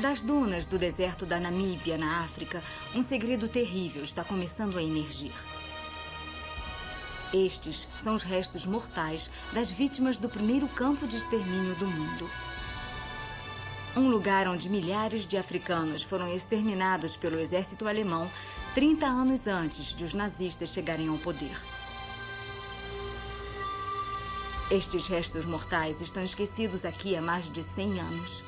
Das dunas do deserto da Namíbia, na África, um segredo terrível está começando a emergir. Estes são os restos mortais das vítimas do primeiro campo de extermínio do mundo. Um lugar onde milhares de africanos foram exterminados pelo exército alemão 30 anos antes de os nazistas chegarem ao poder. Estes restos mortais estão esquecidos aqui há mais de 100 anos.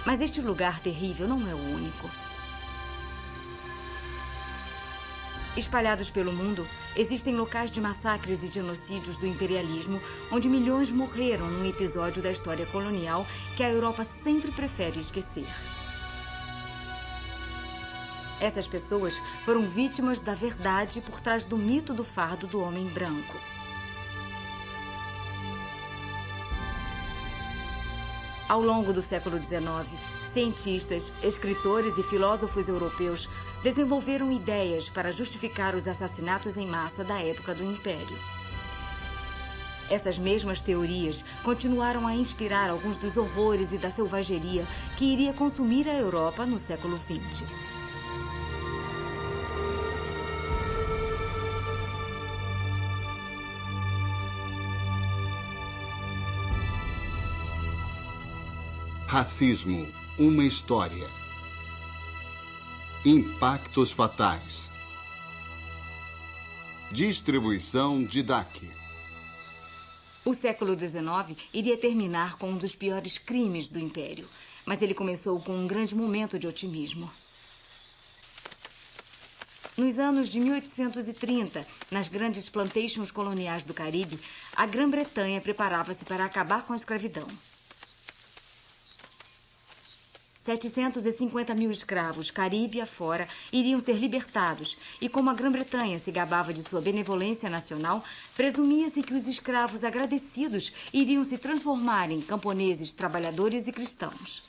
Mas este lugar terrível não é o único. Espalhados pelo mundo, existem locais de massacres e genocídios do imperialismo, onde milhões morreram num episódio da história colonial que a Europa sempre prefere esquecer. Essas pessoas foram vítimas da verdade por trás do mito do fardo do homem branco. Ao longo do século XIX, cientistas, escritores e filósofos europeus desenvolveram ideias para justificar os assassinatos em massa da época do Império. Essas mesmas teorias continuaram a inspirar alguns dos horrores e da selvageria que iria consumir a Europa no século XX. Racismo, uma história. Impactos fatais. Distribuição DIDAC. O século XIX iria terminar com um dos piores crimes do Império, mas ele começou com um grande momento de otimismo. Nos anos de 1830, nas grandes plantations coloniais do Caribe, a Grã-Bretanha preparava-se para acabar com a escravidão. 750 mil escravos, Caribe afora, iriam ser libertados. E como a Grã-Bretanha se gabava de sua benevolência nacional, presumia-se que os escravos agradecidos iriam se transformar em camponeses, trabalhadores e cristãos.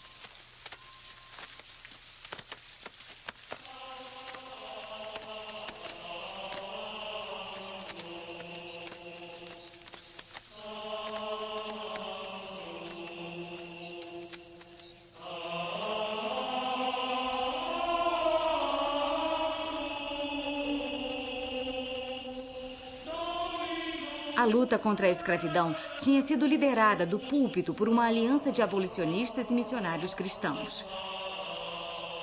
A luta contra a escravidão tinha sido liderada do púlpito por uma aliança de abolicionistas e missionários cristãos.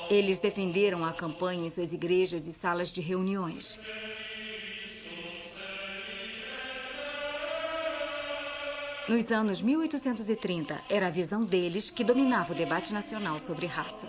Eles defenderam a campanha em suas igrejas e salas de reuniões. Nos anos 1830, era a visão deles que dominava o debate nacional sobre raça.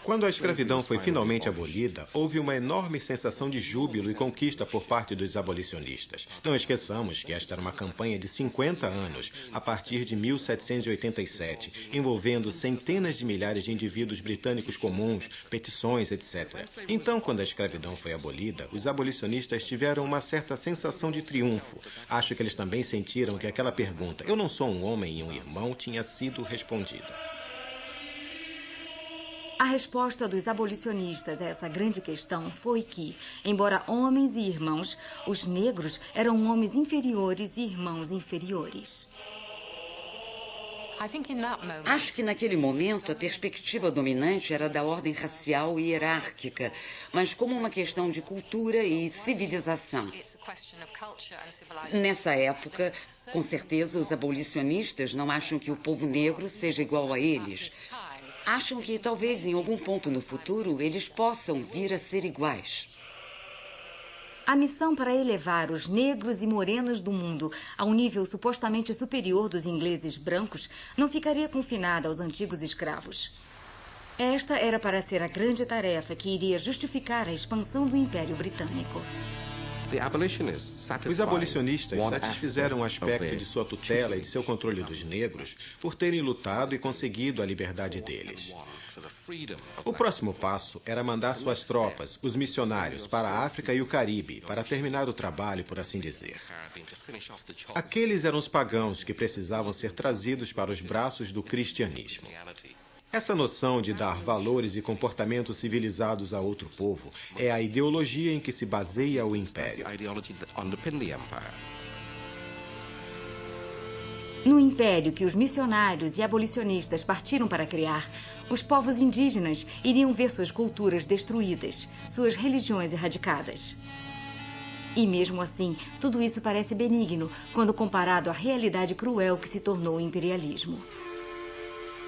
Quando a escravidão foi finalmente abolida, houve uma enorme sensação de júbilo e conquista por parte dos abolicionistas. Não esqueçamos que esta era uma campanha de 50 anos, a partir de 1787, envolvendo centenas de milhares de indivíduos britânicos comuns, petições, etc. Então, quando a escravidão foi abolida, os abolicionistas tiveram uma certa sensação de triunfo. Acho que eles também sentiram que aquela pergunta, "eu não sou um homem e um irmão", tinha sido respondida. A resposta dos abolicionistas a essa grande questão foi que, embora homens e irmãos, os negros eram homens inferiores e irmãos inferiores. Acho que naquele momento a perspectiva dominante era da ordem racial e hierárquica, mas como uma questão de cultura e civilização. Nessa época, com certeza, os abolicionistas não acham que o povo negro seja igual a eles. Acham que talvez em algum ponto no futuro eles possam vir a ser iguais. A missão para elevar os negros e morenos do mundo a um nível supostamente superior dos ingleses brancos não ficaria confinada aos antigos escravos. Esta era para ser a grande tarefa que iria justificar a expansão do Império Britânico. Os abolicionistas satisfizeram o aspecto de sua tutela e de seu controle dos negros por terem lutado e conseguido a liberdade deles. O próximo passo era mandar suas tropas, os missionários, para a África e o Caribe, para terminar o trabalho, por assim dizer. Aqueles eram os pagãos que precisavam ser trazidos para os braços do cristianismo. Essa noção de dar valores e comportamentos civilizados a outro povo é a ideologia em que se baseia o Império. No império que os missionários e abolicionistas partiram para criar, os povos indígenas iriam ver suas culturas destruídas, suas religiões erradicadas. E mesmo assim, tudo isso parece benigno quando comparado à realidade cruel que se tornou o imperialismo.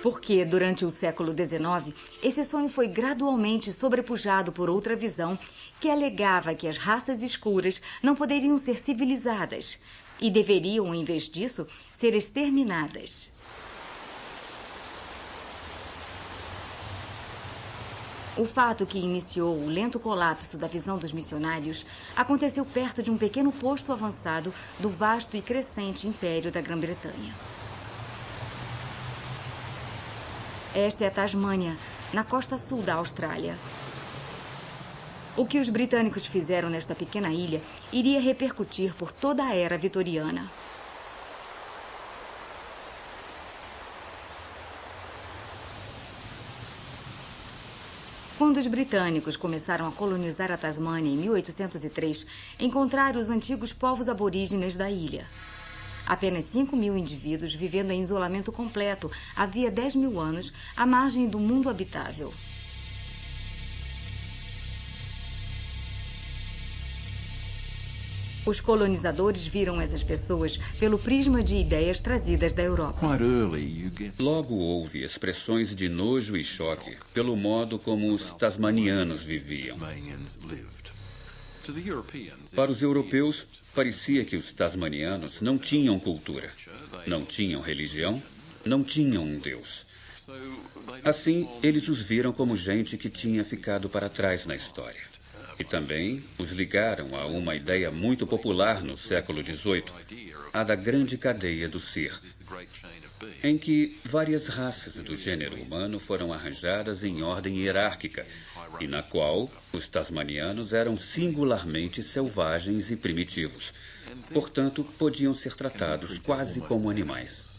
Porque, durante o século XIX, esse sonho foi gradualmente sobrepujado por outra visão que alegava que as raças escuras não poderiam ser civilizadas e deveriam, em vez disso, ser exterminadas. O fato que iniciou o lento colapso da visão dos missionários aconteceu perto de um pequeno posto avançado do vasto e crescente Império da Grã-Bretanha. Esta é a Tasmânia, na costa sul da Austrália. O que os britânicos fizeram nesta pequena ilha iria repercutir por toda a era vitoriana. Quando os britânicos começaram a colonizar a Tasmânia em 1803, encontraram os antigos povos aborígenes da ilha. Apenas 5.000 indivíduos vivendo em isolamento completo havia 10.000 anos à margem do mundo habitável. Os colonizadores viram essas pessoas pelo prisma de ideias trazidas da Europa. Logo houve expressões de nojo e choque pelo modo como os tasmanianos viviam. Para os europeus, parecia que os tasmanianos não tinham cultura, não tinham religião, não tinham um Deus. Assim, eles os viram como gente que tinha ficado para trás na história. E também os ligaram a uma ideia muito popular no século XVIII, a da grande cadeia do ser, em que várias raças do gênero humano foram arranjadas em ordem hierárquica e na qual os tasmanianos eram singularmente selvagens e primitivos. Portanto, podiam ser tratados quase como animais.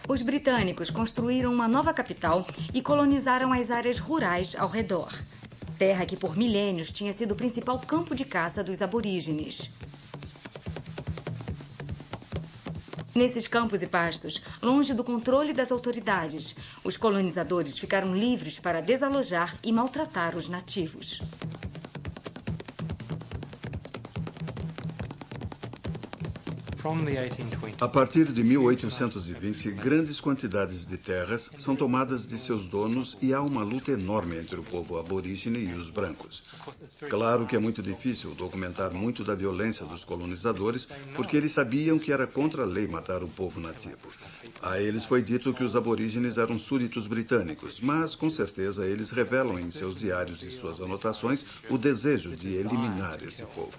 Os britânicos construíram uma nova capital e colonizaram as áreas rurais ao redor. Terra que por milênios tinha sido o principal campo de caça dos aborígenes. Nesses campos e pastos, longe do controle das autoridades, os colonizadores ficaram livres para desalojar e maltratar os nativos. A partir de 1820, grandes quantidades de terras são tomadas de seus donos e há uma luta enorme entre o povo aborígene e os brancos. Claro que é muito difícil documentar muito da violência dos colonizadores, porque eles sabiam que era contra a lei matar o povo nativo. A eles foi dito que os aborígenes eram súditos britânicos, mas com certeza eles revelam em seus diários e suas anotações o desejo de eliminar esse povo.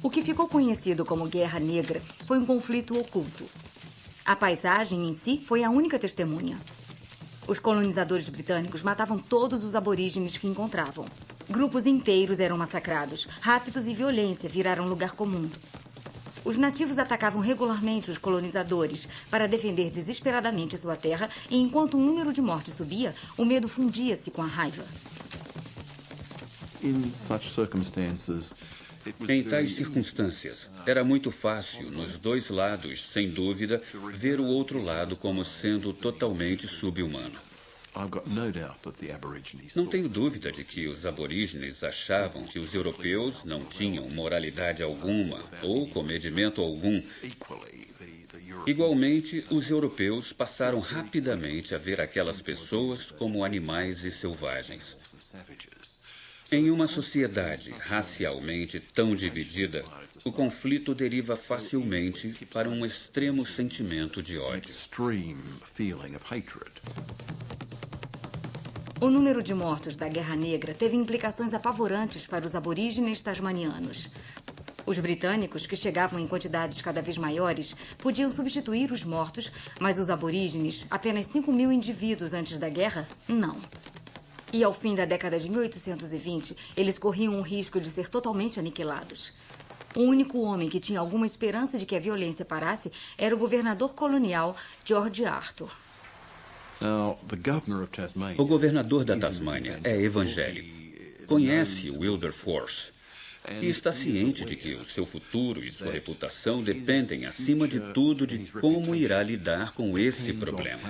O que ficou conhecido como Guerra Negra foi um conflito oculto. A paisagem em si foi a única testemunha. Os colonizadores britânicos matavam todos os aborígenes que encontravam. Grupos inteiros eram massacrados. Raptos e violência viraram lugar comum. Os nativos atacavam regularmente os colonizadores para defender desesperadamente sua terra, e enquanto o número de mortes subia, o medo fundia-se com a raiva. Em tais circunstâncias, era muito fácil, nos dois lados, sem dúvida, ver o outro lado como sendo totalmente sub-humano. Não tenho dúvida de que os aborígenes achavam que os europeus não tinham moralidade alguma ou comedimento algum. Igualmente, os europeus passaram rapidamente a ver aquelas pessoas como animais e selvagens. Em uma sociedade racialmente tão dividida, o conflito deriva facilmente para um extremo sentimento de ódio. O número de mortos da Guerra Negra teve implicações apavorantes para os aborígenes tasmanianos. Os britânicos, que chegavam em quantidades cada vez maiores, podiam substituir os mortos, mas os aborígenes, apenas 5.000 indivíduos antes da guerra, não. E ao fim da década de 1820, eles corriam o risco de ser totalmente aniquilados. O único homem que tinha alguma esperança de que a violência parasse era o governador colonial George Arthur. O governador da Tasmânia é evangélico. Conhece Wilberforce. E está ciente de que o seu futuro e sua reputação dependem, acima de tudo, de como irá lidar com esse problema.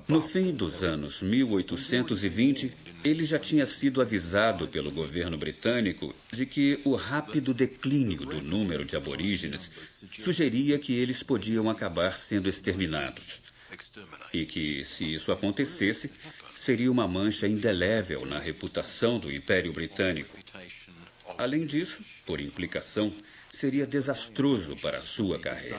No fim dos anos 1820, ele já tinha sido avisado pelo governo britânico de que o rápido declínio do número de aborígenes sugeria que eles podiam acabar sendo exterminados. E que, se isso acontecesse, seria uma mancha indelével na reputação do Império Britânico. Além disso, por implicação, seria desastroso para a sua carreira.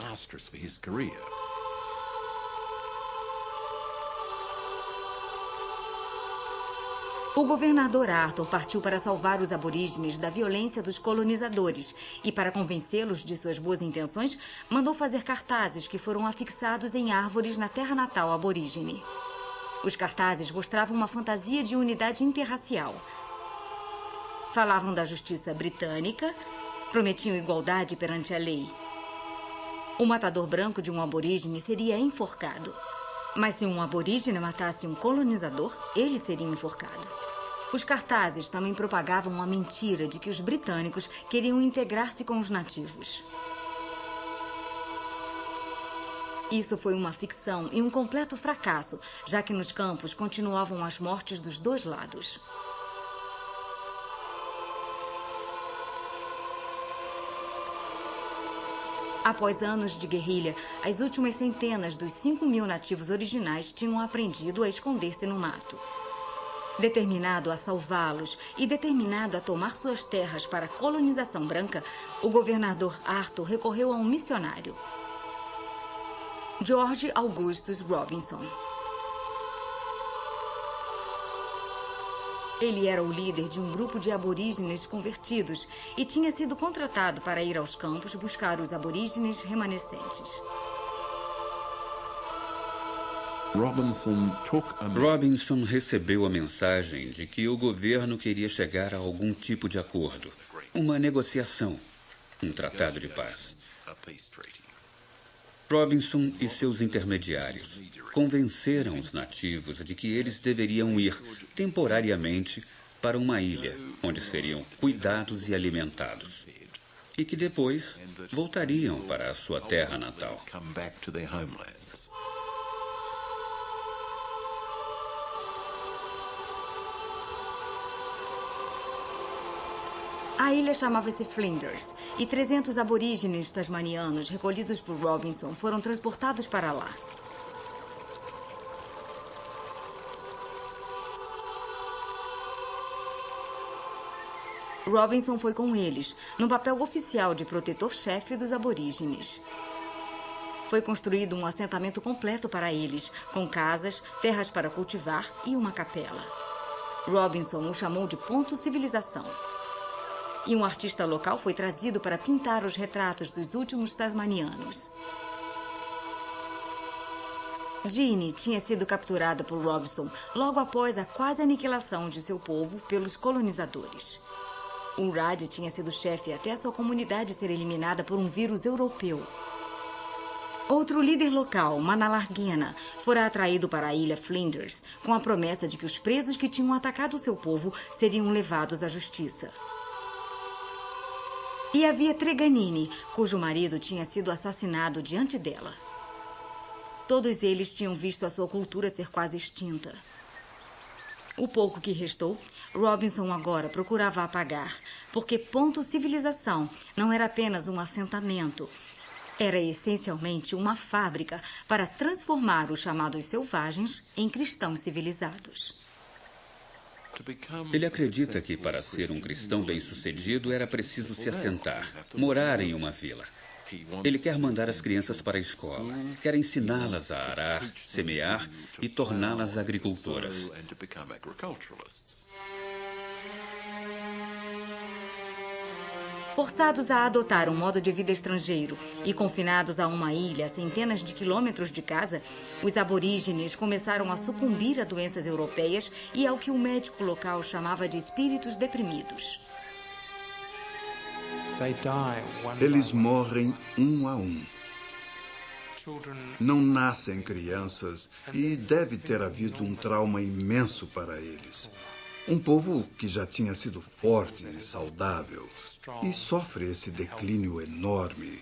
O governador Arthur partiu para salvar os aborígenes da violência dos colonizadores e, para convencê-los de suas boas intenções, mandou fazer cartazes que foram afixados em árvores na terra natal aborígene. Os cartazes mostravam uma fantasia de unidade interracial. Falavam da justiça britânica, prometiam igualdade perante a lei. O matador branco de um aborígene seria enforcado. Mas se um aborígene matasse um colonizador, ele seria enforcado. Os cartazes também propagavam a mentira de que os britânicos queriam integrar-se com os nativos. Isso foi uma ficção e um completo fracasso, já que nos campos continuavam as mortes dos dois lados. Após anos de guerrilha, as últimas centenas dos 5.000 nativos originais tinham aprendido a esconder-se no mato. Determinado a salvá-los e determinado a tomar suas terras para a colonização branca, o governador Arthur recorreu a um missionário, George Augustus Robinson. Ele era o líder de um grupo de aborígenes convertidos e tinha sido contratado para ir aos campos buscar os aborígenes remanescentes. Robinson recebeu a mensagem de que o governo queria chegar a algum tipo de acordo, uma negociação, um tratado de paz. Robinson e seus intermediários convenceram os nativos de que eles deveriam ir temporariamente para uma ilha, onde seriam cuidados e alimentados, e que depois voltariam para a sua terra natal. A ilha chamava-se Flinders e 300 aborígenes tasmanianos recolhidos por Robinson foram transportados para lá. Robinson foi com eles, no papel oficial de protetor-chefe dos aborígenes. Foi construído um assentamento completo para eles, com casas, terras para cultivar e uma capela. Robinson o chamou de Ponto Civilização. E um artista local foi trazido para pintar os retratos dos últimos tasmanianos. Jeanne tinha sido capturada por Robinson logo após a quase aniquilação de seu povo pelos colonizadores. Urad tinha sido chefe até a sua comunidade ser eliminada por um vírus europeu. Outro líder local, Manalarguena, fora atraído para a ilha Flinders com a promessa de que os presos que tinham atacado seu povo seriam levados à justiça. E havia Treganini, cujo marido tinha sido assassinado diante dela. Todos eles tinham visto a sua cultura ser quase extinta. O pouco que restou, Robinson agora procurava apagar, porque Ponto Civilização não era apenas um assentamento. Era essencialmente uma fábrica para transformar os chamados selvagens em cristãos civilizados. Ele acredita que para ser um cristão bem-sucedido era preciso se assentar, morar em uma vila. Ele quer mandar as crianças para a escola, quer ensiná-las a arar, semear e torná-las agricultoras. Forçados a adotar um modo de vida estrangeiro e confinados a uma ilha a centenas de quilômetros de casa, os aborígenes começaram a sucumbir a doenças europeias e ao que o médico local chamava de espíritos deprimidos. Eles morrem um a um. Não nascem crianças e deve ter havido um trauma imenso para eles. Um povo que já tinha sido forte e saudável e sofre esse declínio enorme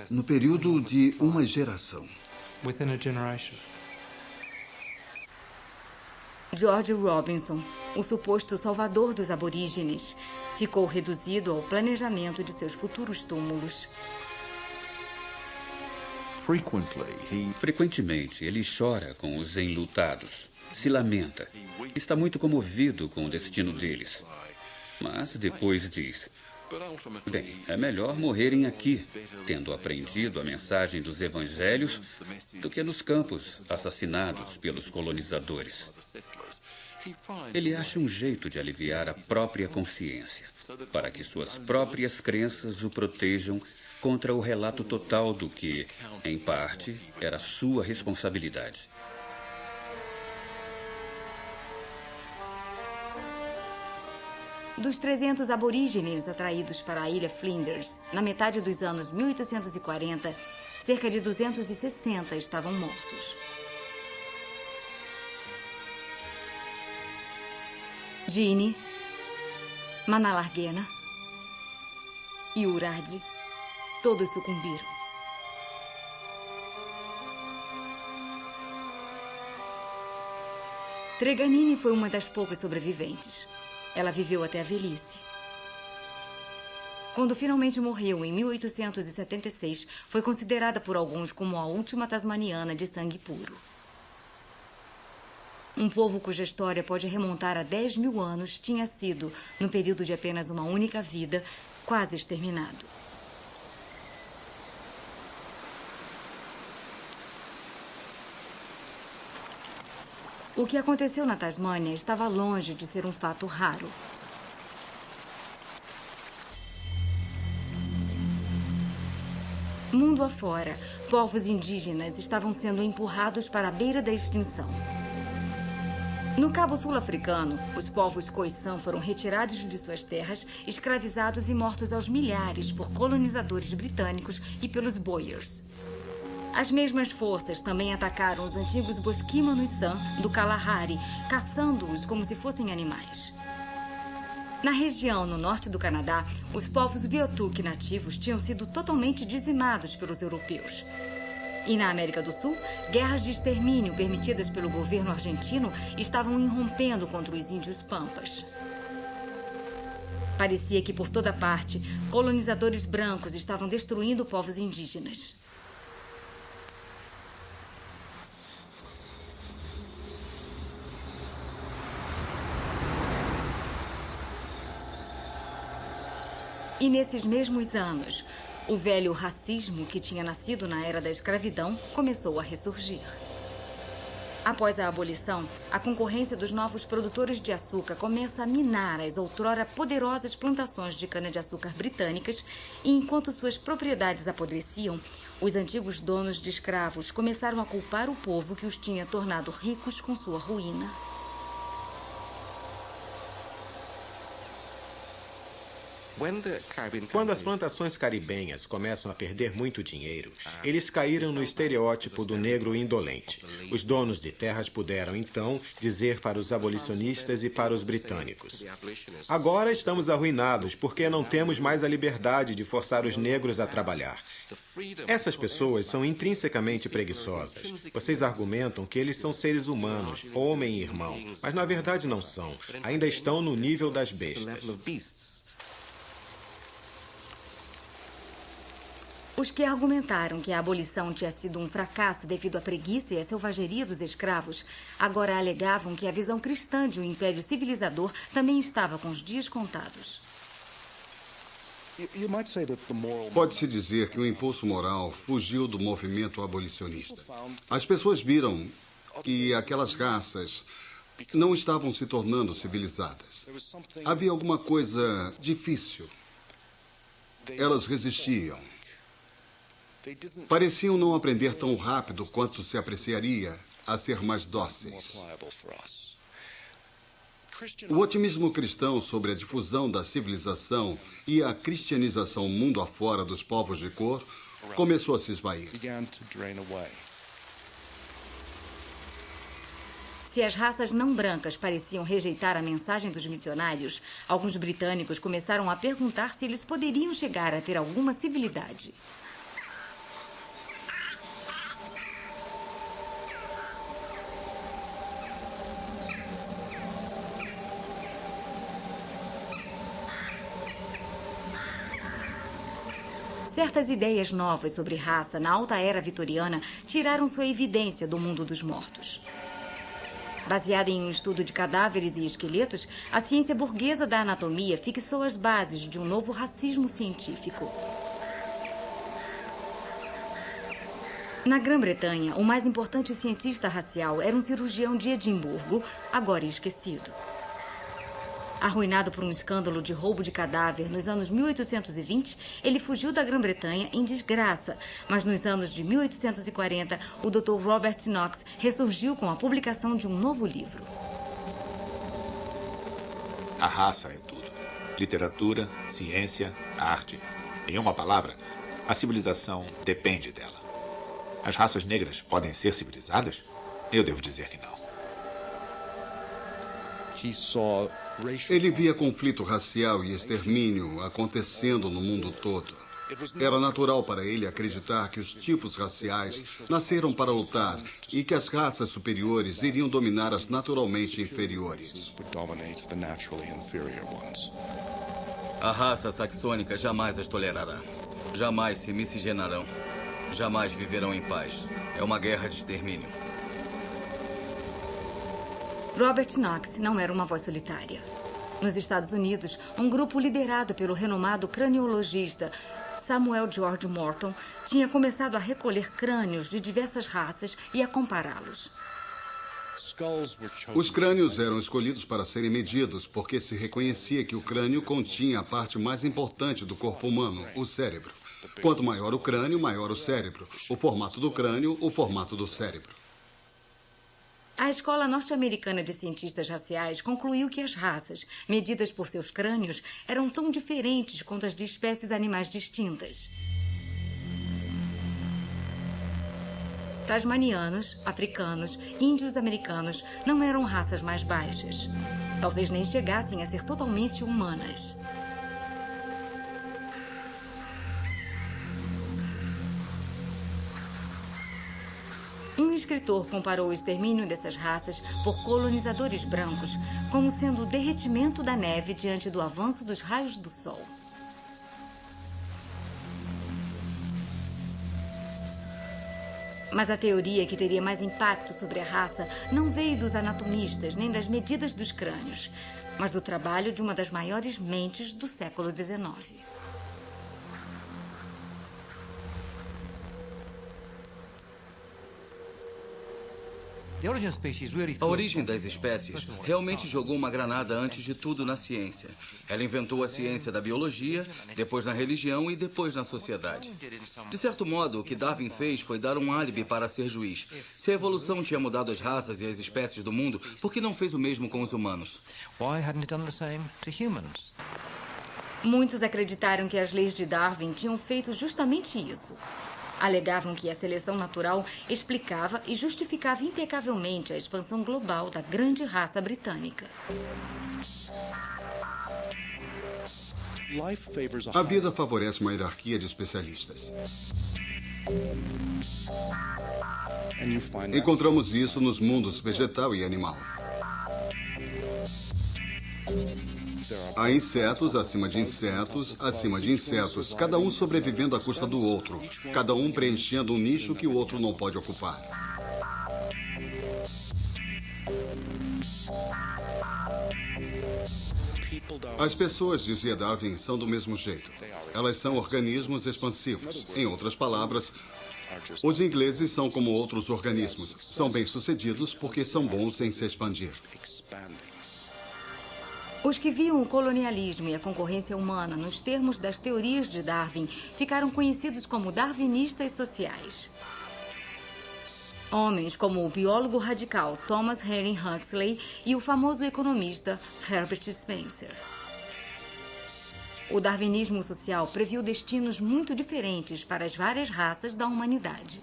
no período de uma geração. George Robinson, o suposto salvador dos aborígenes, ficou reduzido ao planejamento de seus futuros túmulos. Frequentemente, ele chora com os enlutados, se lamenta, está muito comovido com o destino deles. Mas depois diz: bem, é melhor morrerem aqui, tendo aprendido a mensagem dos evangelhos, do que nos campos assassinados pelos colonizadores. Ele acha um jeito de aliviar a própria consciência, para que suas próprias crenças o protejam contra o relato total do que, em parte, era sua responsabilidade. Dos 300 aborígenes atraídos para a ilha Flinders, na metade dos anos 1840, cerca de 260 estavam mortos. Ginny, Manalarguena e Uradi, todos sucumbiram. Treganini foi uma das poucas sobreviventes. Ela viveu até a velhice. Quando finalmente morreu, em 1876, foi considerada por alguns como a última tasmaniana de sangue puro. Um povo cuja história pode remontar a 10 mil anos tinha sido, no período de apenas uma única vida, quase exterminado. O que aconteceu na Tasmânia estava longe de ser um fato raro. Mundo afora, povos indígenas estavam sendo empurrados para a beira da extinção. No Cabo Sul-Africano, os povos Khoisan foram retirados de suas terras, escravizados e mortos aos milhares por colonizadores britânicos e pelos Boers. As mesmas forças também atacaram os antigos Boskima-San do Kalahari, caçando-os como se fossem animais. Na região no norte do Canadá, os povos Beothuk nativos tinham sido totalmente dizimados pelos europeus. E na América do Sul, guerras de extermínio permitidas pelo governo argentino estavam irrompendo contra os índios pampas. Parecia que por toda parte, colonizadores brancos estavam destruindo povos indígenas. E nesses mesmos anos, o velho racismo que tinha nascido na era da escravidão começou a ressurgir. Após a abolição, a concorrência dos novos produtores de açúcar começa a minar as outrora poderosas plantações de cana-de-açúcar britânicas e, enquanto suas propriedades apodreciam, os antigos donos de escravos começaram a culpar o povo que os tinha tornado ricos com sua ruína. Quando as plantações caribenhas começam a perder muito dinheiro, eles caíram no estereótipo do negro indolente. Os donos de terras puderam, então, dizer para os abolicionistas e para os britânicos: agora estamos arruinados porque não temos mais a liberdade de forçar os negros a trabalhar. Essas pessoas são intrinsecamente preguiçosas. Vocês argumentam que eles são seres humanos, homem e irmão, mas na verdade não são. Ainda estão no nível das bestas. Os que argumentaram que a abolição tinha sido um fracasso devido à preguiça e à selvageria dos escravos, agora alegavam que a visão cristã de um império civilizador também estava com os dias contados. Pode-se dizer que o impulso moral fugiu do movimento abolicionista. As pessoas viram que aquelas raças não estavam se tornando civilizadas. Havia alguma coisa difícil. Elas resistiam. Pareciam não aprender tão rápido quanto se apreciaria a ser mais dóceis. O otimismo cristão sobre a difusão da civilização e a cristianização mundo afora dos povos de cor começou a se esvair. Se as raças não brancas pareciam rejeitar a mensagem dos missionários, alguns britânicos começaram a perguntar se eles poderiam chegar a ter alguma civilidade. Certas ideias novas sobre raça na alta era vitoriana tiraram sua evidência do mundo dos mortos. Baseada em um estudo de cadáveres e esqueletos, a ciência burguesa da anatomia fixou as bases de um novo racismo científico. Na Grã-Bretanha, o mais importante cientista racial era um cirurgião de Edimburgo, agora esquecido. Arruinado por um escândalo de roubo de cadáver nos anos 1820, ele fugiu da Grã-Bretanha em desgraça. Mas nos anos de 1840, o Dr. Robert Knox ressurgiu com a publicação de um novo livro. A raça é tudo. Literatura, ciência, arte. Em uma palavra, a civilização depende dela. As raças negras podem ser civilizadas? Eu devo dizer que não. Ele via conflito racial e extermínio acontecendo no mundo todo. Era natural para ele acreditar que os tipos raciais nasceram para lutar e que as raças superiores iriam dominar as naturalmente inferiores. A raça saxônica jamais as tolerará. Jamais se miscigenarão. Jamais viverão em paz. É uma guerra de extermínio. Robert Knox não era uma voz solitária. Nos Estados Unidos, um grupo liderado pelo renomado craniologista Samuel George Morton tinha começado a recolher crânios de diversas raças e a compará-los. Os crânios eram escolhidos para serem medidos porque se reconhecia que o crânio continha a parte mais importante do corpo humano, o cérebro. Quanto maior o crânio, maior o cérebro. O formato do crânio, o formato do cérebro. A Escola Norte-Americana de Cientistas Raciais concluiu que as raças, medidas por seus crânios, eram tão diferentes quanto as de espécies animais distintas. Tasmanianos, africanos, índios americanos não eram raças mais baixas. Talvez nem chegassem a ser totalmente humanas. Um escritor comparou o extermínio dessas raças por colonizadores brancos como sendo o derretimento da neve diante do avanço dos raios do sol. Mas a teoria que teria mais impacto sobre a raça não veio dos anatomistas nem das medidas dos crânios, mas do trabalho de uma das maiores mentes do século XIX. A origem das espécies realmente jogou uma granada antes de tudo na ciência. Ela inventou a ciência da biologia, depois na religião e depois na sociedade. De certo modo, o que Darwin fez foi dar um álibi para ser juiz. Se a evolução tinha mudado as raças e as espécies do mundo, por que não fez o mesmo com os humanos? Muitos acreditaram que as leis de Darwin tinham feito justamente isso. Alegavam que a seleção natural explicava e justificava impecavelmente a expansão global da grande raça britânica. A vida favorece uma hierarquia de especialistas. Encontramos isso nos mundos vegetal e animal. Há insetos acima de insetos, acima de insetos, cada um sobrevivendo à custa do outro, cada um preenchendo um nicho que o outro não pode ocupar. As pessoas, dizia Darwin, são do mesmo jeito. Elas são organismos expansivos. Em outras palavras, os ingleses são como outros organismos. São bem-sucedidos porque são bons em se expandir. Os que viam o colonialismo e a concorrência humana nos termos das teorias de Darwin ficaram conhecidos como darwinistas sociais. Homens como o biólogo radical Thomas Henry Huxley e o famoso economista Herbert Spencer. O darwinismo social previu destinos muito diferentes para as várias raças da humanidade.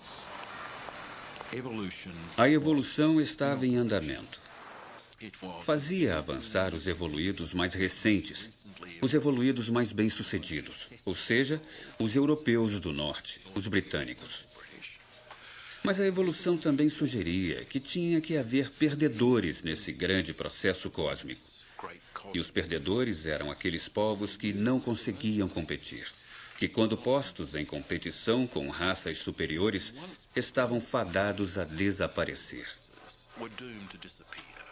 A evolução estava em andamento. Fazia avançar os evoluídos mais recentes, os evoluídos mais bem-sucedidos, ou seja, os europeus do norte, os britânicos. Mas a evolução também sugeria que tinha que haver perdedores nesse grande processo cósmico. E os perdedores eram aqueles povos que não conseguiam competir, que, quando postos em competição com raças superiores, estavam fadados a desaparecer.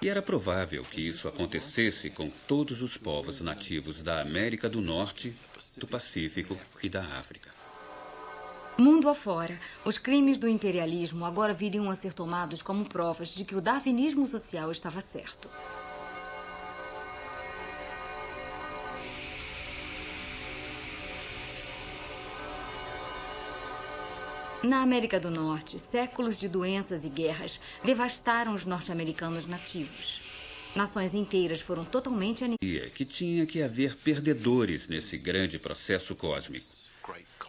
E era provável que isso acontecesse com todos os povos nativos da América do Norte, do Pacífico e da África. Mundo afora, os crimes do imperialismo agora viriam a ser tomados como provas de que o darwinismo social estava certo. Na América do Norte, séculos de doenças e guerras devastaram os norte-americanos nativos. Nações inteiras foram totalmente aniquiladas. Que tinha que haver perdedores nesse grande processo cósmico.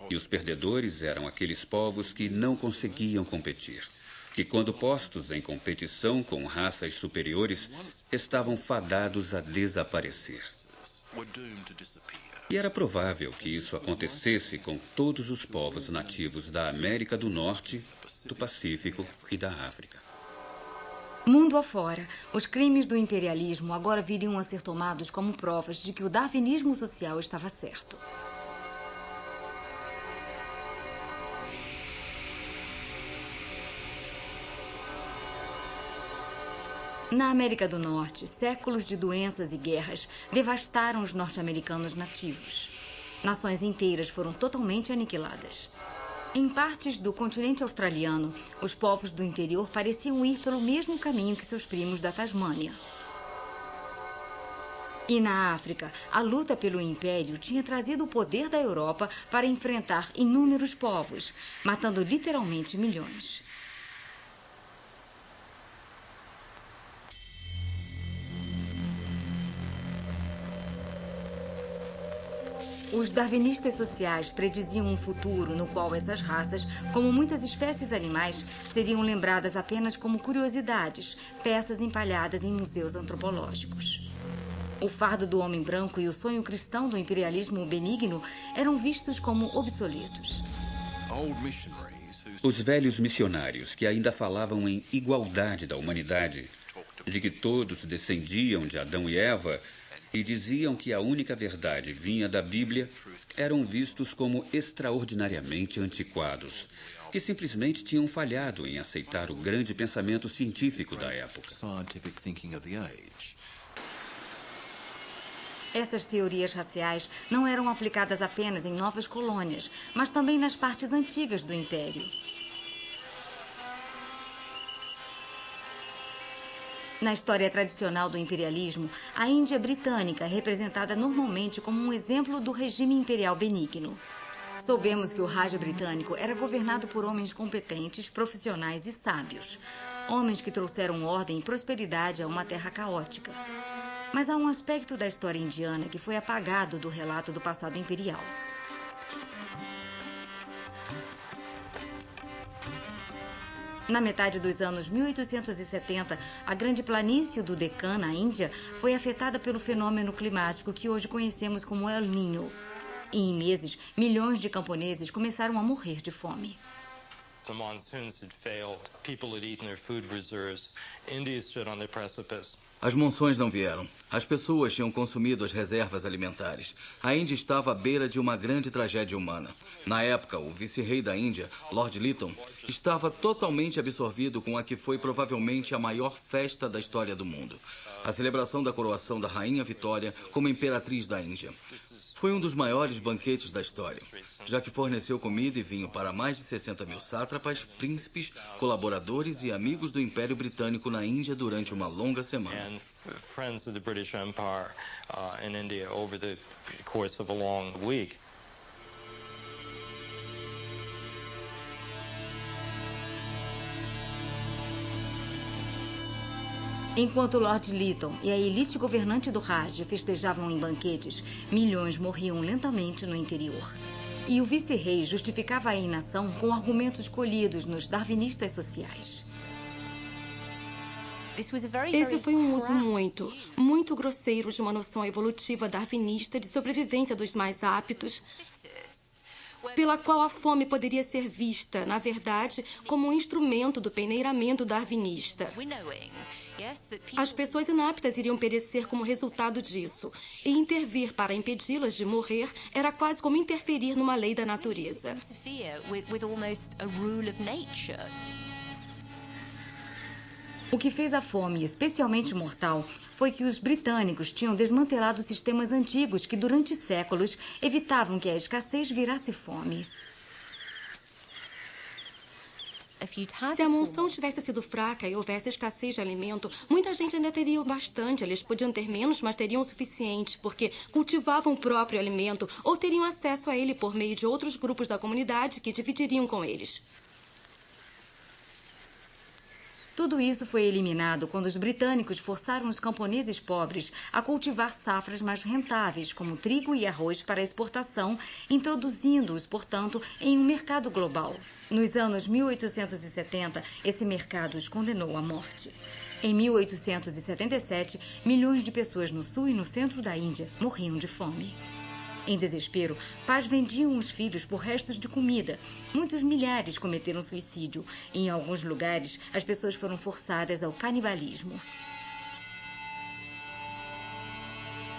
E os perdedores eram aqueles povos que não conseguiam competir, que, quando postos em competição com raças superiores, estavam fadados a desaparecer. E era provável que isso acontecesse com todos os povos nativos da América do Norte, do Pacífico e da África. Mundo afora, os crimes do imperialismo agora viriam a ser tomados como provas de que o darwinismo social estava certo. Na América do Norte, séculos de doenças e guerras devastaram os norte-americanos nativos. Nações inteiras foram totalmente aniquiladas. Em partes do continente australiano, os povos do interior pareciam ir pelo mesmo caminho que seus primos da Tasmânia. E na África, a luta pelo império tinha trazido o poder da Europa para enfrentar inúmeros povos, matando literalmente milhões. Os darwinistas sociais prediziam um futuro no qual essas raças, como muitas espécies animais, seriam lembradas apenas como curiosidades, peças empalhadas em museus antropológicos. O fardo do homem branco e o sonho cristão do imperialismo benigno eram vistos como obsoletos. Os velhos missionários que ainda falavam em igualdade da humanidade, de que todos descendiam de Adão e Eva, e diziam que a única verdade vinha da Bíblia, eram vistos como extraordinariamente antiquados, que simplesmente tinham falhado em aceitar o grande pensamento científico da época. Essas teorias raciais não eram aplicadas apenas em novas colônias, mas também nas partes antigas do Império. Na história tradicional do imperialismo, a Índia britânica é representada normalmente como um exemplo do regime imperial benigno. Soubemos que o Raja britânico era governado por homens competentes, profissionais e sábios. Homens que trouxeram ordem e prosperidade a uma terra caótica. Mas há um aspecto da história indiana que foi apagado do relato do passado imperial. Na metade dos anos 1870, a grande planície do Deccan, na Índia, foi afetada pelo fenômeno climático que hoje conhecemos como El Niño. E em meses, milhões de camponeses começaram a morrer de fome. The monsoons had failed. People had eaten their food reserves. India stood on the precipice. As monções não vieram. As pessoas tinham consumido as reservas alimentares. A Índia estava à beira de uma grande tragédia humana. Na época, o vice-rei da Índia, Lord Lytton, estava totalmente absorvido com a que foi provavelmente a maior festa da história do mundo. A celebração da coroação da Rainha Vitória como imperatriz da Índia. Foi um dos maiores banquetes da história, já que forneceu comida e vinho para mais de 60 mil sátrapas, príncipes, colaboradores e amigos do Império Britânico na Índia durante uma longa semana. And friends of the British Empire in India over the course of a long week. Enquanto Lord Lytton e a elite governante do Raj festejavam em banquetes, milhões morriam lentamente no interior. E o vice-rei justificava a inação com argumentos colhidos nos darwinistas sociais. Esse foi um uso muito grosseiro de uma noção evolutiva darwinista de sobrevivência dos mais aptos, pela qual a fome poderia ser vista, na verdade, como um instrumento do peneiramento darwinista. As pessoas inaptas iriam perecer como resultado disso, e intervir para impedi-las de morrer era quase como interferir numa lei da natureza. O que fez a fome especialmente mortal foi que os britânicos tinham desmantelado sistemas antigos que, durante séculos, evitavam que a escassez virasse fome. Se a monção tivesse sido fraca e houvesse escassez de alimento, muita gente ainda teria o bastante. Eles podiam ter menos, mas teriam o suficiente, porque cultivavam o próprio alimento ou teriam acesso a ele por meio de outros grupos da comunidade que dividiriam com eles. Tudo isso foi eliminado quando os britânicos forçaram os camponeses pobres a cultivar safras mais rentáveis, como trigo e arroz para exportação, introduzindo-os, portanto, em um mercado global. Nos anos 1870, esse mercado os condenou à morte. Em 1877, milhões de pessoas no sul e no centro da Índia morriam de fome. Em desespero, pais vendiam os filhos por restos de comida. Muitos milhares cometeram suicídio. E, em alguns lugares, as pessoas foram forçadas ao canibalismo.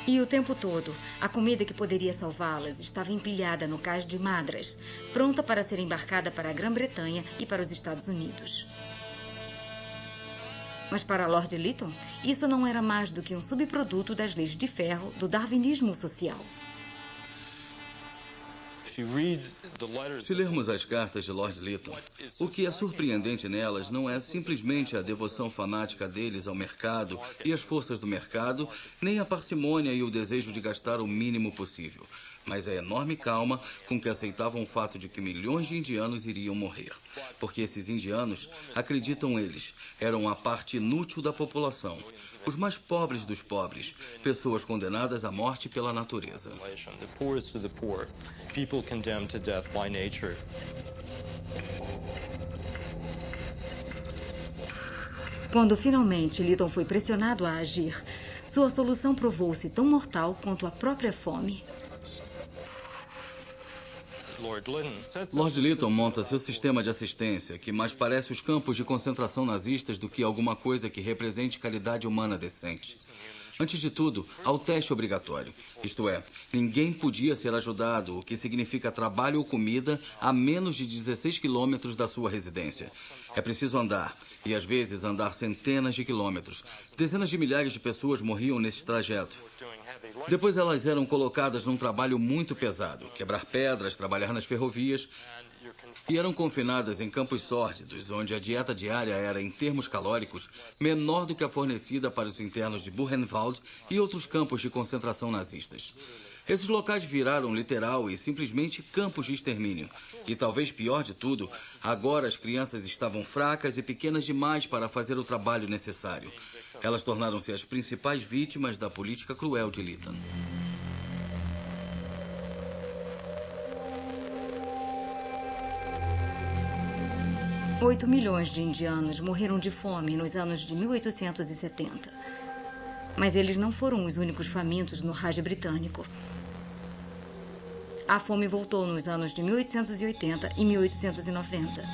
E o tempo todo, a comida que poderia salvá-las estava empilhada no cais de Madras, pronta para ser embarcada para a Grã-Bretanha e para os Estados Unidos. Mas para Lord Lytton, isso não era mais do que um subproduto das leis de ferro do darwinismo social. Se lermos as cartas de Lord Lytton, o que é surpreendente nelas não é simplesmente a devoção fanática deles ao mercado e às forças do mercado, nem a parcimônia e o desejo de gastar o mínimo possível, mas a enorme calma com que aceitavam o fato de que milhões de indianos iriam morrer. Porque esses indianos, acreditam eles, eram a parte inútil da população, os mais pobres dos pobres, pessoas condenadas à morte pela natureza. Quando finalmente Lytton foi pressionado a agir, sua solução provou-se tão mortal quanto a própria fome. Lord Lytton monta seu sistema de assistência, que mais parece os campos de concentração nazistas do que alguma coisa que represente qualidade humana decente. Antes de tudo, há o teste obrigatório. Isto é, ninguém podia ser ajudado, o que significa trabalho ou comida, a menos de 16 quilômetros da sua residência. É preciso andar, e às vezes andar centenas de quilômetros. Dezenas de milhares de pessoas morriam nesse trajeto. Depois elas eram colocadas num trabalho muito pesado, quebrar pedras, trabalhar nas ferrovias, e eram confinadas em campos sórdidos, onde a dieta diária era, em termos calóricos, menor do que a fornecida para os internos de Buchenwald e outros campos de concentração nazistas. Esses locais viraram literal e simplesmente campos de extermínio. E talvez pior de tudo, agora as crianças estavam fracas e pequenas demais para fazer o trabalho necessário. Elas tornaram-se as principais vítimas da política cruel de Lytton. $8 milhões de indianos morreram de fome nos anos de 1870. Mas eles não foram os únicos famintos no Raj britânico. A fome voltou nos anos de 1880 e 1890.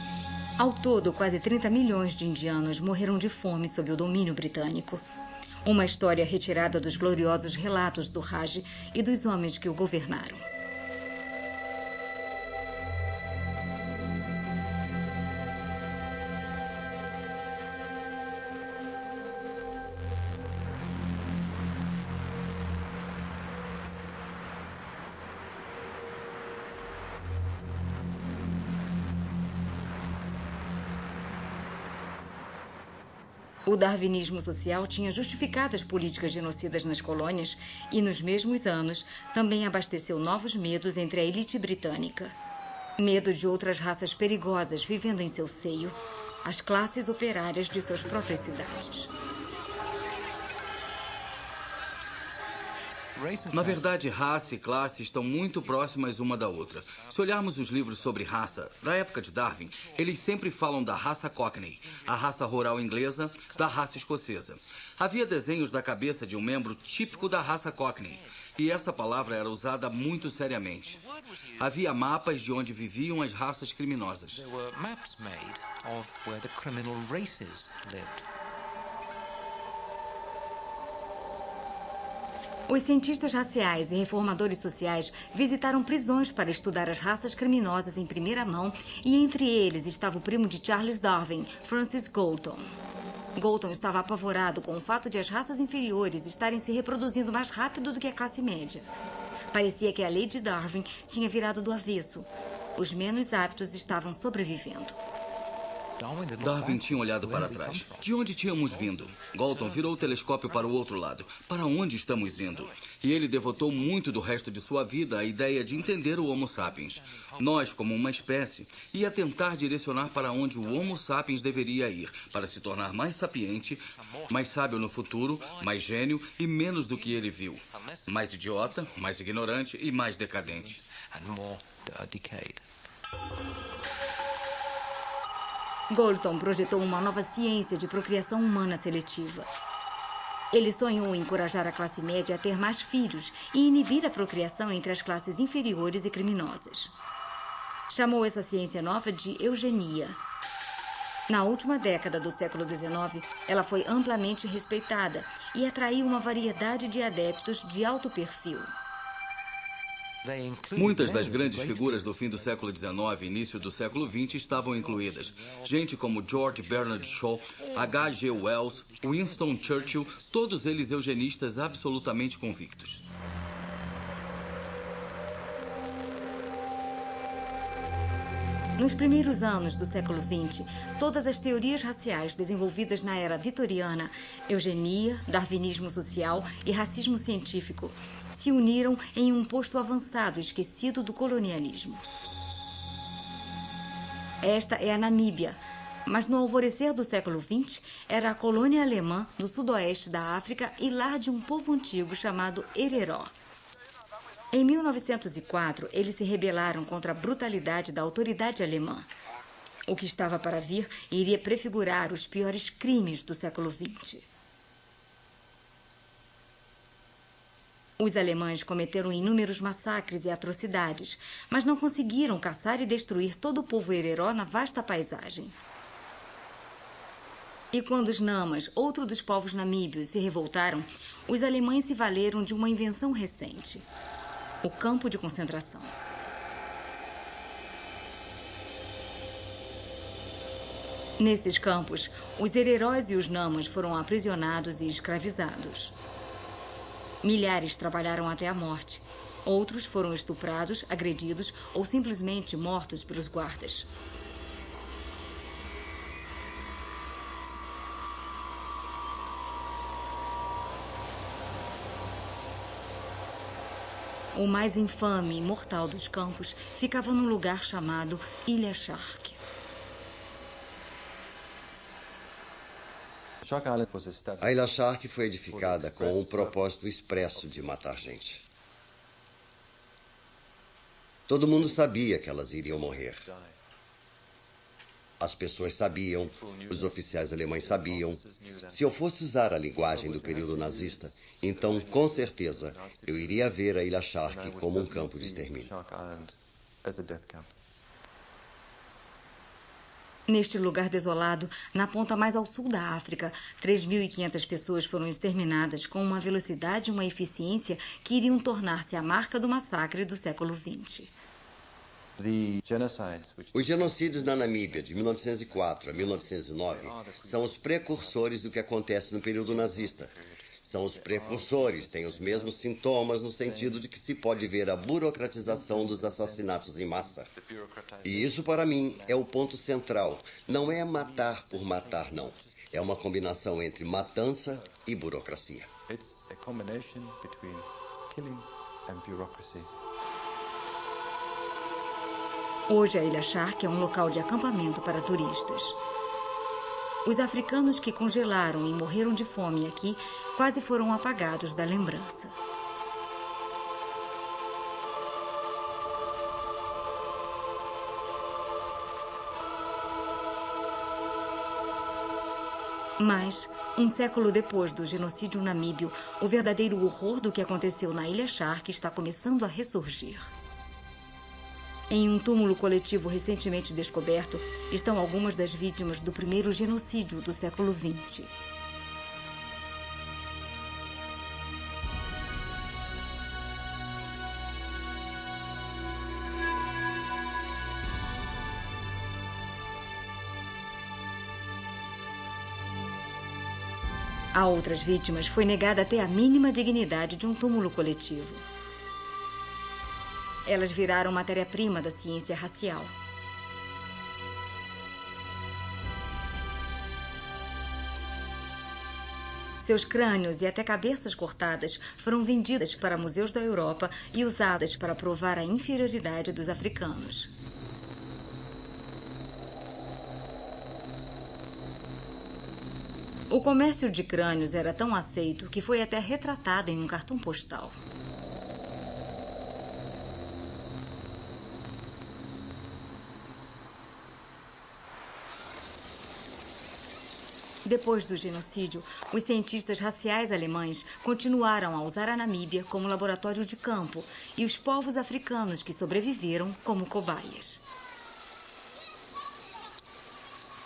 Ao todo, quase 30 milhões de indianos morreram de fome sob o domínio britânico. Uma história retirada dos gloriosos relatos do Raj e dos homens que o governaram. O darwinismo social tinha justificado as políticas genocidas nas colônias e, nos mesmos anos, também abasteceu novos medos entre a elite britânica. Medo de outras raças perigosas vivendo em seu seio, as classes operárias de suas próprias cidades. Na verdade, raça e classe estão muito próximas uma da outra. Se olharmos os livros sobre raça, da época de Darwin, eles sempre falam da raça Cockney, a raça rural inglesa, da raça escocesa. Havia desenhos da cabeça de um membro típico da raça Cockney, e essa palavra era usada muito seriamente. Havia mapas de onde viviam as raças criminosas. Os cientistas raciais e reformadores sociais visitaram prisões para estudar as raças criminosas em primeira mão, e entre eles estava o primo de Charles Darwin, Francis Galton. Galton estava apavorado com o fato de as raças inferiores estarem se reproduzindo mais rápido do que a classe média. Parecia que a lei de Darwin tinha virado do avesso. Os menos aptos estavam sobrevivendo. Darwin tinha olhado para trás. De onde tínhamos vindo? Galton virou o telescópio para o outro lado. Para onde estamos indo? E ele devotou muito do resto de sua vida à ideia de entender o Homo sapiens. Nós, como uma espécie, ia tentar direcionar para onde o Homo sapiens deveria ir, para se tornar mais sapiente, mais sábio no futuro, mais gênio e menos do que ele viu. Mais idiota, mais ignorante e mais decadente. Galton projetou uma nova ciência de procriação humana seletiva. Ele sonhou em encorajar a classe média a ter mais filhos e inibir a procriação entre as classes inferiores e criminosas. Chamou essa ciência nova de eugenia. Na última década do século XIX, ela foi amplamente respeitada e atraiu uma variedade de adeptos de alto perfil. Muitas das grandes figuras do fim do século XIX e início do século XX estavam incluídas. Gente como George Bernard Shaw, H.G. Wells, Winston Churchill, todos eles eugenistas absolutamente convictos. Nos primeiros anos do século XX, todas as teorias raciais desenvolvidas na era vitoriana, eugenia, darwinismo social e racismo científico, se uniram em um posto avançado esquecido do colonialismo. Esta é a Namíbia, mas no alvorecer do século XX era a colônia alemã do sudoeste da África e lar de um povo antigo chamado Hereró. Em 1904, eles se rebelaram contra a brutalidade da autoridade alemã. O que estava para vir iria prefigurar os piores crimes do século XX. Os alemães cometeram inúmeros massacres e atrocidades, mas não conseguiram caçar e destruir todo o povo Hereró na vasta paisagem. E quando os Namas, outro dos povos namíbios, se revoltaram, os alemães se valeram de uma invenção recente: o campo de concentração. Nesses campos, os Hereróis e os Namas foram aprisionados e escravizados. Milhares trabalharam até a morte. Outros foram estuprados, agredidos ou simplesmente mortos pelos guardas. O mais infame e mortal dos campos ficava num lugar chamado Ilha Shark. A Ilha Shark foi edificada com o propósito expresso de matar gente. Todo mundo sabia que elas iriam morrer. As pessoas sabiam, os oficiais alemães sabiam. Se eu fosse usar a linguagem do período nazista, então, com certeza, eu iria ver a Ilha Shark como um campo de extermínio. Neste lugar desolado, na ponta mais ao sul da África, 3.500 pessoas foram exterminadas com uma velocidade e uma eficiência que iriam tornar-se a marca do massacre do século XX. Os genocídios na Namíbia, de 1904 a 1909, são os precursores do que acontece no período nazista. São os precursores, têm os mesmos sintomas no sentido de que se pode ver a burocratização dos assassinatos em massa. E isso, para mim, é o ponto central. Não é matar por matar, não. É uma combinação entre matança e burocracia. Hoje, a Ilha Shark é um local de acampamento para turistas. Os africanos que congelaram e morreram de fome aqui quase foram apagados da lembrança. Mas, um século depois do genocídio namíbio, o verdadeiro horror do que aconteceu na Ilha Shark está começando a ressurgir. Em um túmulo coletivo recentemente descoberto, estão algumas das vítimas do primeiro genocídio do século XX. A outras vítimas foi negada até a mínima dignidade de um túmulo coletivo. Elas viraram matéria-prima da ciência racial. Seus crânios e até cabeças cortadas foram vendidas para museus da Europa e usadas para provar a inferioridade dos africanos. O comércio de crânios era tão aceito que foi até retratado em um cartão postal. Depois do genocídio, os cientistas raciais alemães continuaram a usar a Namíbia como laboratório de campo e os povos africanos que sobreviveram como cobaias.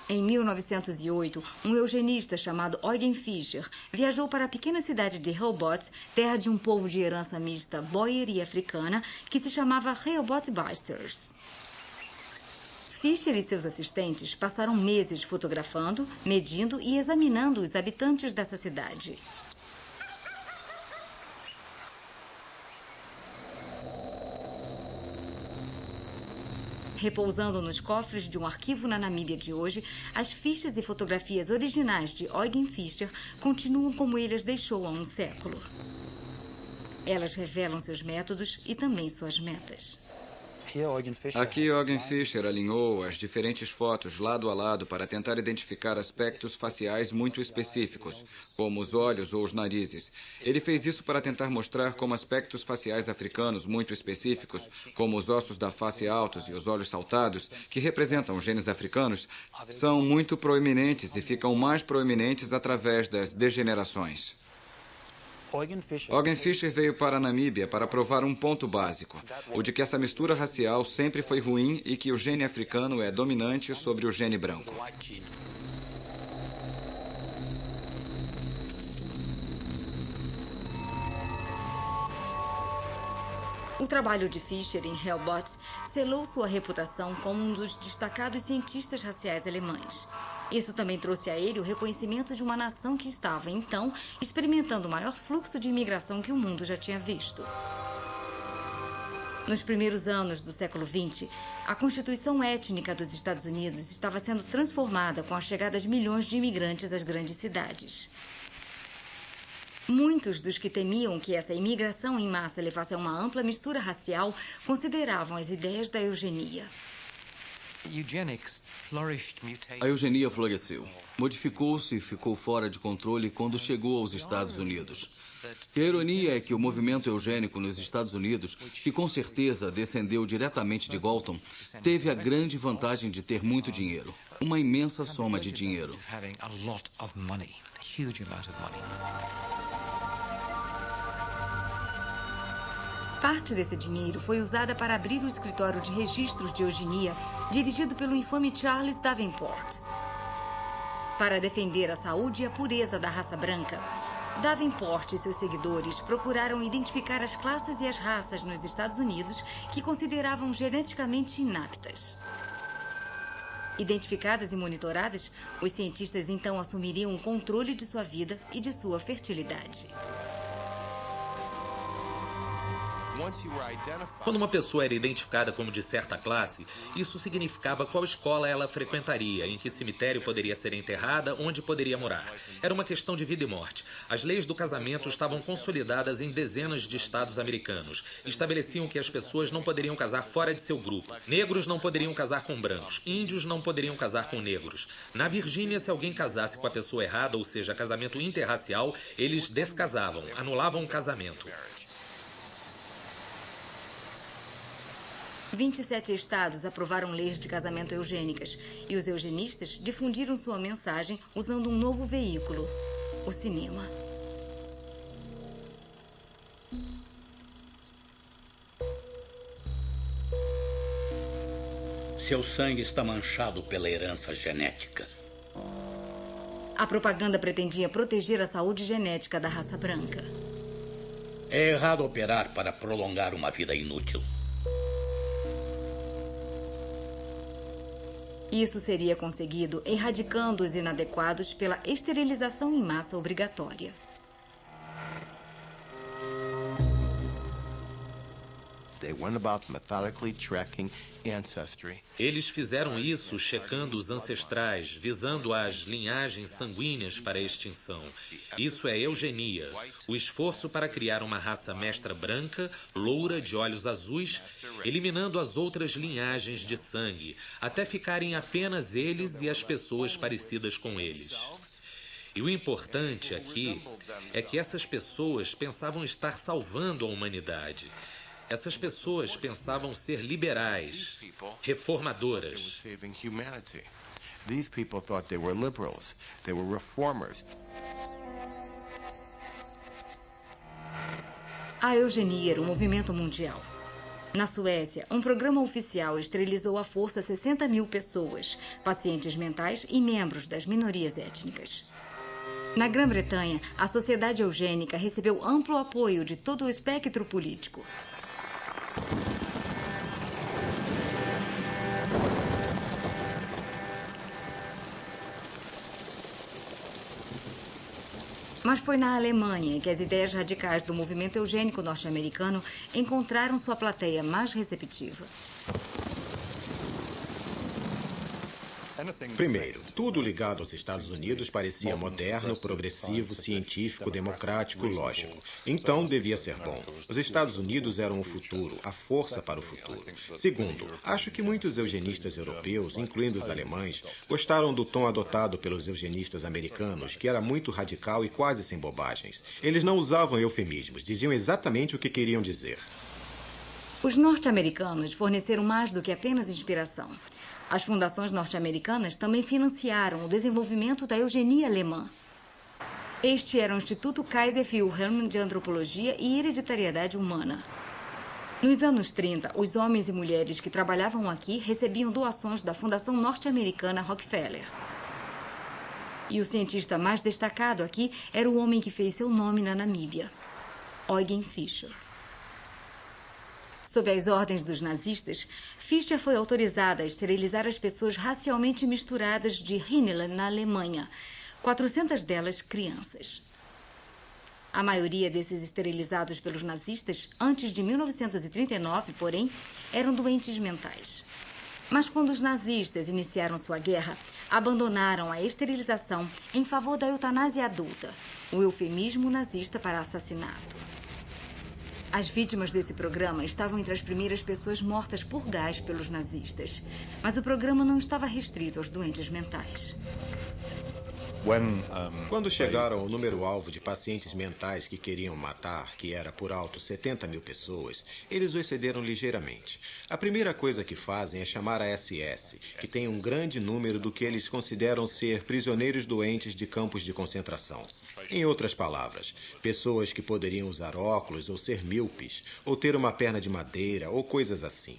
Em 1908, um eugenista chamado Eugen Fischer viajou para a pequena cidade de Rehoboth, terra de um povo de herança mista boer e africana, que se chamava Rehoboth Basters. Fischer e seus assistentes passaram meses fotografando, medindo e examinando os habitantes dessa cidade. Repousando nos cofres de um arquivo na Namíbia de hoje, as fichas e fotografias originais de Eugen Fischer continuam como ele as deixou há um século. Elas revelam seus métodos e também suas metas. Aqui, Eugen Fischer alinhou as diferentes fotos lado a lado para tentar identificar aspectos faciais muito específicos, como os olhos ou os narizes. Ele fez isso para tentar mostrar como aspectos faciais africanos muito específicos, como os ossos da face altos e os olhos saltados, que representam os genes africanos, são muito proeminentes e ficam mais proeminentes através das degenerações. Eugen Fischer veio para a Namíbia para provar um ponto básico, o de que essa mistura racial sempre foi ruim e que o gene africano é dominante sobre o gene branco. O trabalho de Fischer em Rehoboth selou sua reputação como um dos destacados cientistas raciais alemães. Isso também trouxe a ele o reconhecimento de uma nação que estava, então, experimentando o maior fluxo de imigração que o mundo já tinha visto. Nos primeiros anos do século XX, a constituição étnica dos Estados Unidos estava sendo transformada com a chegada de milhões de imigrantes às grandes cidades. Muitos dos que temiam que essa imigração em massa levasse a uma ampla mistura racial consideravam as ideias da eugenia. A eugenia floresceu, modificou-se e ficou fora de controle quando chegou aos Estados Unidos. E a ironia é que o movimento eugênico nos Estados Unidos, que com certeza descendeu diretamente de Galton, teve a grande vantagem de ter muito dinheiro, uma imensa soma de dinheiro. Parte desse dinheiro foi usada para abrir o escritório de registros de eugenia, dirigido pelo infame Charles Davenport. Para defender a saúde e a pureza da raça branca, Davenport e seus seguidores procuraram identificar as classes e as raças nos Estados Unidos que consideravam geneticamente inaptas. Identificadas e monitoradas, os cientistas então assumiriam o controle de sua vida e de sua fertilidade. Quando uma pessoa era identificada como de certa classe, isso significava qual escola ela frequentaria, em que cemitério poderia ser enterrada, onde poderia morar. Era uma questão de vida e morte. As leis do casamento estavam consolidadas em dezenas de estados americanos. Estabeleciam que as pessoas não poderiam casar fora de seu grupo. Negros não poderiam casar com brancos. Índios não poderiam casar com negros. Na Virgínia, se alguém casasse com a pessoa errada, ou seja, casamento interracial, eles descasavam, anulavam o casamento. 27 estados aprovaram leis de casamento eugênicas e os eugenistas difundiram sua mensagem usando um novo veículo, o cinema. Seu sangue está manchado pela herança genética. A propaganda pretendia proteger a saúde genética da raça branca. É errado operar para prolongar uma vida inútil. Isso seria conseguido erradicando os inadequados pela esterilização em massa obrigatória. Eles fizeram isso checando os ancestrais, visando as linhagens sanguíneas para a extinção. Isso é eugenia, o esforço para criar uma raça mestra branca, loura, de olhos azuis, eliminando as outras linhagens de sangue, até ficarem apenas eles e as pessoas parecidas com eles. E o importante aqui é que essas pessoas pensavam estar salvando a humanidade. Essas pessoas pensavam ser liberais, reformadoras. A eugenia era um movimento mundial. Na Suécia, um programa oficial esterilizou à força 60 mil pessoas, pacientes mentais e membros das minorias étnicas. Na Grã-Bretanha, a sociedade eugênica recebeu amplo apoio de todo o espectro político. Mas foi na Alemanha que as ideias radicais do movimento eugênico norte-americano encontraram sua plateia mais receptiva. Primeiro, tudo ligado aos Estados Unidos parecia moderno, progressivo, científico, democrático, lógico. Então, devia ser bom. Os Estados Unidos eram o futuro, a força para o futuro. Segundo, acho que muitos eugenistas europeus, incluindo os alemães, gostaram do tom adotado pelos eugenistas americanos, que era muito radical e quase sem bobagens. Eles não usavam eufemismos, diziam exatamente o que queriam dizer. Os norte-americanos forneceram mais do que apenas inspiração. As fundações norte-americanas também financiaram o desenvolvimento da eugenia alemã. Este era o Instituto Kaiser Wilhelm de Antropologia e Hereditariedade Humana. Nos anos 30, os homens e mulheres que trabalhavam aqui recebiam doações da Fundação Norte-Americana Rockefeller. E o cientista mais destacado aqui era o homem que fez seu nome na Namíbia, Eugen Fischer. Sob as ordens dos nazistas, Fischer foi autorizada a esterilizar as pessoas racialmente misturadas de Rhineland, na Alemanha, 400 delas crianças. A maioria desses esterilizados pelos nazistas, antes de 1939, porém, eram doentes mentais. Mas quando os nazistas iniciaram sua guerra, abandonaram a esterilização em favor da eutanásia adulta, o eufemismo nazista para assassinato. As vítimas desse programa estavam entre as primeiras pessoas mortas por gás pelos nazistas. Mas o programa não estava restrito aos doentes mentais. Quando chegaram ao número-alvo de pacientes mentais que queriam matar, que era por alto 70 mil pessoas, eles o excederam ligeiramente. A primeira coisa que fazem é chamar a SS, que tem um grande número do que eles consideram ser prisioneiros doentes de campos de concentração. Em outras palavras, pessoas que poderiam usar óculos ou ser míopes, ou ter uma perna de madeira, ou coisas assim.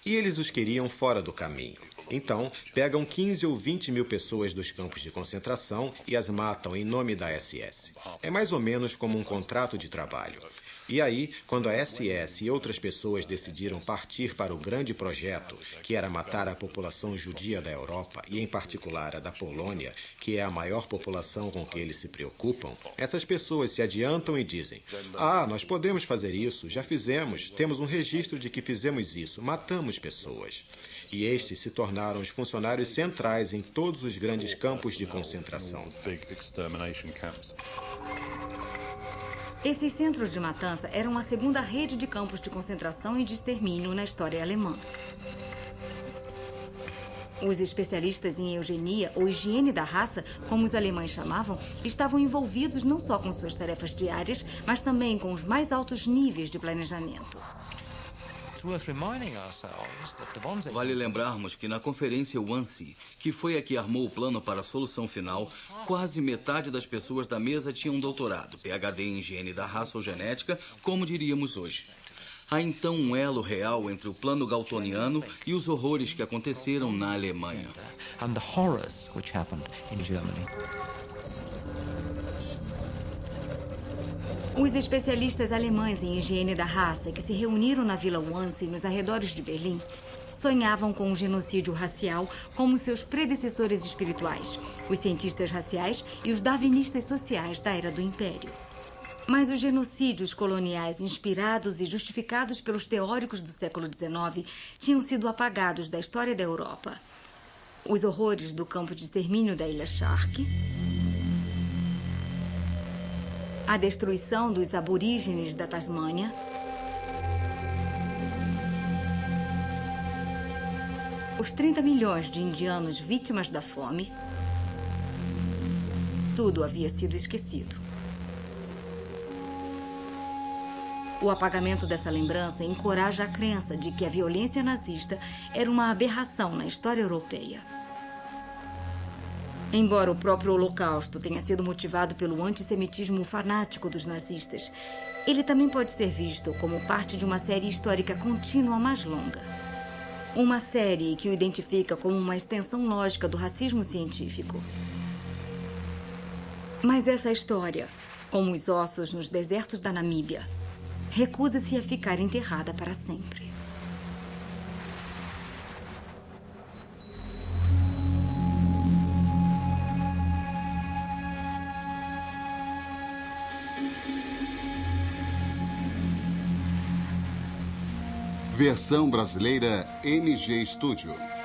E eles os queriam fora do caminho. Então, pegam 15 ou 20 mil pessoas dos campos de concentração e as matam em nome da SS. É mais ou menos como um contrato de trabalho. E aí, quando a SS e outras pessoas decidiram partir para o grande projeto, que era matar a população judia da Europa, e em particular a da Polônia, que é a maior população com que eles se preocupam, essas pessoas se adiantam e dizem: "Ah, nós podemos fazer isso, já fizemos, temos um registro de que fizemos isso, matamos pessoas." E estes se tornaram os funcionários centrais em todos os grandes campos de concentração. Esses centros de matança eram a segunda rede de campos de concentração e de extermínio na história alemã. Os especialistas em eugenia, ou higiene da raça, como os alemães chamavam, estavam envolvidos não só com suas tarefas diárias, mas também com os mais altos níveis de planejamento. Vale lembrarmos que na conferência Wannsee, que foi a que armou o plano para a solução final, quase metade das pessoas da mesa tinham doutorado, PhD em higiene da raça ou genética, como diríamos hoje. Há então um elo real entre o plano galtoniano e os horrores que aconteceram na Alemanha. Os especialistas alemães em higiene da raça que se reuniram na Vila Wannsee, nos arredores de Berlim, sonhavam com o genocídio racial como seus predecessores espirituais, os cientistas raciais e os darwinistas sociais da Era do Império. Mas os genocídios coloniais inspirados e justificados pelos teóricos do século XIX tinham sido apagados da história da Europa. Os horrores do campo de extermínio da Ilha Shark, a destruição dos aborígenes da Tasmânia, os 30 milhões de indianos vítimas da fome, tudo havia sido esquecido. O apagamento dessa lembrança encoraja a crença de que a violência nazista era uma aberração na história europeia. Embora o próprio Holocausto tenha sido motivado pelo antissemitismo fanático dos nazistas, ele também pode ser visto como parte de uma série histórica contínua mais longa. Uma série que o identifica como uma extensão lógica do racismo científico. Mas essa história, como os ossos nos desertos da Namíbia, recusa-se a ficar enterrada para sempre. Versão brasileira NG Studio.